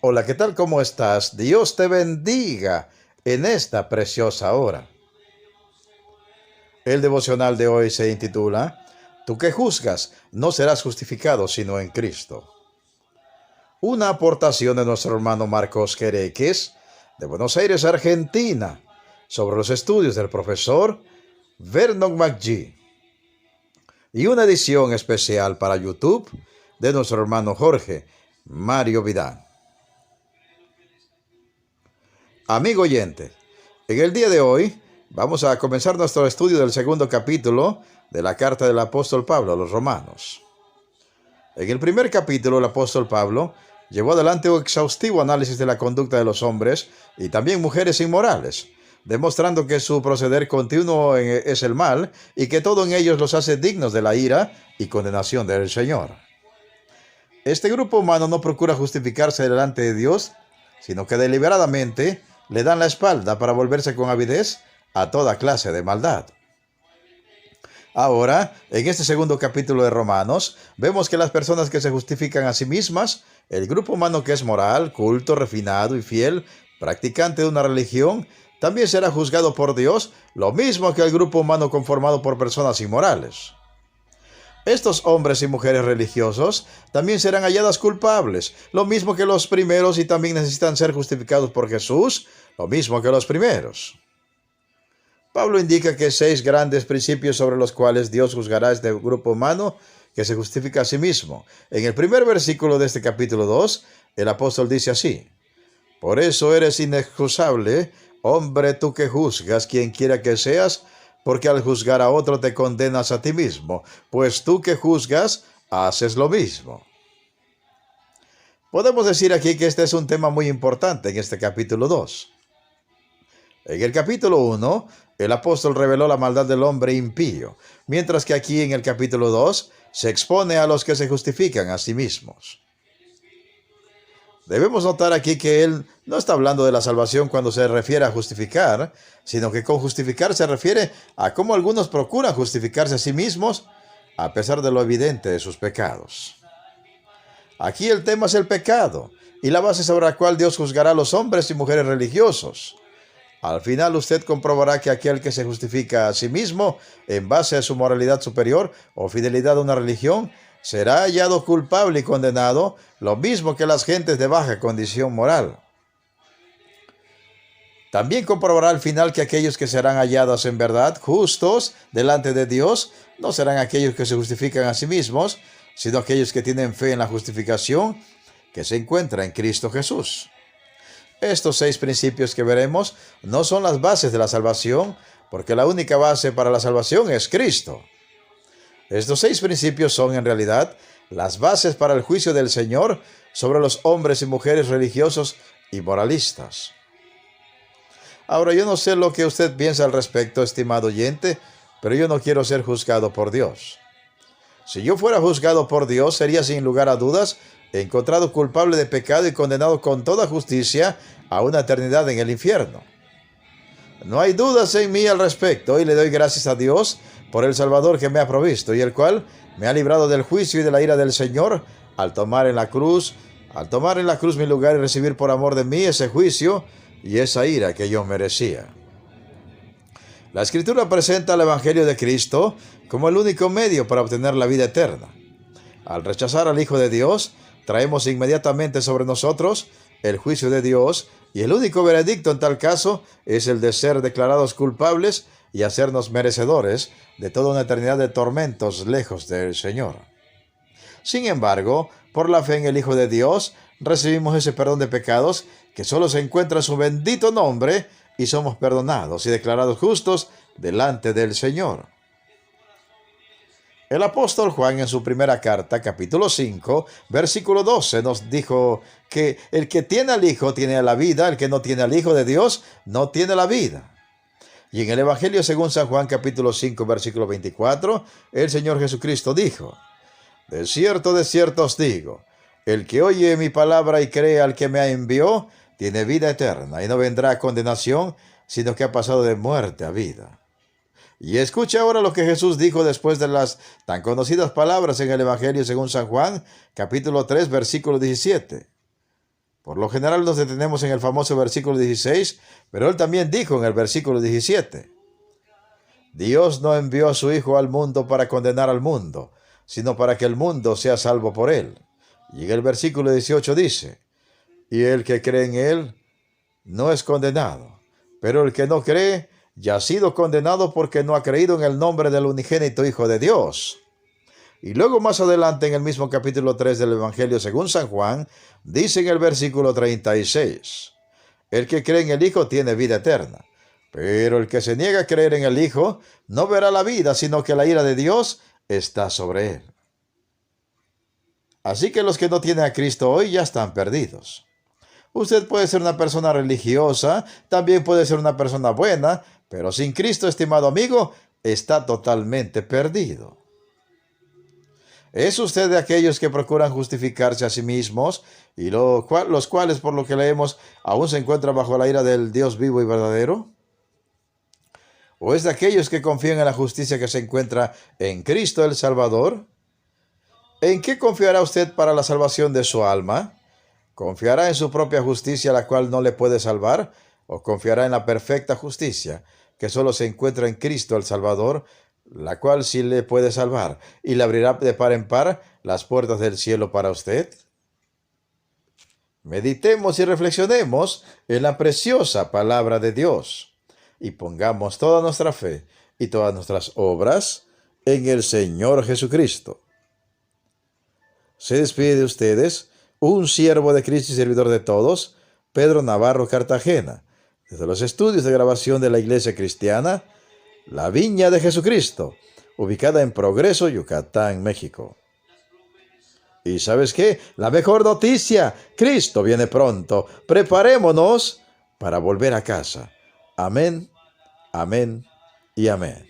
Hola, ¿qué tal? ¿Cómo estás? Dios te bendiga en esta preciosa hora. El devocional de hoy se intitula Tú que juzgas, no serás justificado sino en Cristo. Una aportación de nuestro hermano Marcos Quereques, de Buenos Aires, Argentina, sobre los estudios del profesor Vernon McGee. Y una edición especial para YouTube de nuestro hermano Jorge Mario Vidal. Amigo oyente, en el día de hoy vamos a comenzar nuestro estudio del segundo capítulo de la carta del apóstol Pablo a los romanos. En el primer capítulo, el apóstol Pablo llevó adelante un exhaustivo análisis de la conducta de los hombres y también mujeres inmorales, demostrando que su proceder continuo es el mal y que todo en ellos los hace dignos de la ira y condenación del Señor. Este grupo humano no procura justificarse delante de Dios, sino que deliberadamente le dan la espalda para volverse con avidez a toda clase de maldad. Ahora, en este segundo capítulo de Romanos, vemos que las personas que se justifican a sí mismas, el grupo humano que es moral, culto, refinado y fiel, practicante de una religión, también será juzgado por Dios, lo mismo que el grupo humano conformado por personas inmorales. Estos hombres y mujeres religiosos también serán halladas culpables, lo mismo que los primeros, y también necesitan ser justificados por Jesús, lo mismo que los primeros. Pablo indica que 6 grandes principios sobre los cuales Dios juzgará a este grupo humano que se justifica a sí mismo. En el primer versículo de este capítulo 2, el apóstol dice así: Por eso eres inexcusable, hombre tú que juzgas, quien quiera que seas, porque al juzgar a otro te condenas a ti mismo, pues tú que juzgas, haces lo mismo. Podemos decir aquí que este es un tema muy importante en este capítulo 2. En el capítulo 1, el apóstol reveló la maldad del hombre impío, mientras que aquí en el capítulo 2 se expone a los que se justifican a sí mismos. Debemos notar aquí que él no está hablando de la salvación cuando se refiere a justificar, sino que con justificar se refiere a cómo algunos procuran justificarse a sí mismos a pesar de lo evidente de sus pecados. Aquí el tema es el pecado y la base sobre la cual Dios juzgará a los hombres y mujeres religiosos. Al final usted comprobará que aquel que se justifica a sí mismo en base a su moralidad superior o fidelidad a una religión será hallado culpable y condenado, lo mismo que las gentes de baja condición moral. También comprobará al final que aquellos que serán hallados en verdad justos delante de Dios no serán aquellos que se justifican a sí mismos, sino aquellos que tienen fe en la justificación que se encuentra en Cristo Jesús. Estos 6 principios que veremos no son las bases de la salvación, porque la única base para la salvación es Cristo. Estos 6 principios son en realidad las bases para el juicio del Señor sobre los hombres y mujeres religiosos y moralistas. Ahora, yo no sé lo que usted piensa al respecto, estimado oyente, pero yo no quiero ser juzgado por Dios. Si yo fuera juzgado por Dios, sería sin lugar a dudas encontrado culpable de pecado y condenado con toda justicia a una eternidad en el infierno. No hay dudas en mí al respecto y le doy gracias a Dios por el Salvador que me ha provisto y el cual me ha librado del juicio y de la ira del Señor al tomar en la cruz mi lugar y recibir por amor de mí ese juicio y esa ira que yo merecía. La Escritura presenta al Evangelio de Cristo como el único medio para obtener la vida eterna. Al rechazar al Hijo de Dios, traemos inmediatamente sobre nosotros el juicio de Dios y el único veredicto en tal caso es el de ser declarados culpables y hacernos merecedores de toda una eternidad de tormentos lejos del Señor. Sin embargo, por la fe en el Hijo de Dios, recibimos ese perdón de pecados que solo se encuentra en su bendito nombre y somos perdonados y declarados justos delante del Señor. El apóstol Juan en su primera carta, capítulo 5, versículo 12, nos dijo que el que tiene al Hijo tiene la vida, el que no tiene al Hijo de Dios no tiene la vida. Y en el Evangelio según San Juan, capítulo 5, versículo 24, el Señor Jesucristo dijo: de cierto os digo, el que oye mi palabra y cree al que me envió, tiene vida eterna y no vendrá a condenación, sino que ha pasado de muerte a vida. Y escucha ahora lo que Jesús dijo después de las tan conocidas palabras en el Evangelio según San Juan, capítulo 3, versículo 17. Por lo general nos detenemos en el famoso versículo 16, pero él también dijo en el versículo 17, Dios no envió a su Hijo al mundo para condenar al mundo, sino para que el mundo sea salvo por él. Y en el versículo 18 dice, y el que cree en él no es condenado, pero el que no cree ya ha sido condenado porque no ha creído en el nombre del unigénito Hijo de Dios. Y luego más adelante en el mismo capítulo 3 del Evangelio según San Juan, dice en el versículo 36, el que cree en el Hijo tiene vida eterna, pero el que se niega a creer en el Hijo no verá la vida, sino que la ira de Dios está sobre él. Así que los que no tienen a Cristo hoy ya están perdidos. Usted puede ser una persona religiosa, también puede ser una persona buena, pero sin Cristo, estimado amigo, está totalmente perdido. ¿Es usted de aquellos que procuran justificarse a sí mismos y los cuales, por lo que leemos, aún se encuentran bajo la ira del Dios vivo y verdadero? ¿O es de aquellos que confían en la justicia que se encuentra en Cristo el Salvador? ¿En qué confiará usted para la salvación de su alma? ¿Confiará en su propia justicia, la cual no le puede salvar? ¿O confiará en la perfecta justicia, que solo se encuentra en Cristo el Salvador, la cual sí le puede salvar y le abrirá de par en par las puertas del cielo para usted? Meditemos y reflexionemos en la preciosa palabra de Dios y pongamos toda nuestra fe y todas nuestras obras en el Señor Jesucristo. Se despide de ustedes un siervo de Cristo y servidor de todos, Pedro Navarro Cartagena, desde los estudios de grabación de la Iglesia Cristiana, La Viña de Jesucristo, ubicada en Progreso, Yucatán, México. ¿Y sabes qué? La mejor noticia, Cristo viene pronto. Preparémonos para volver a casa. Amén, amén y amén.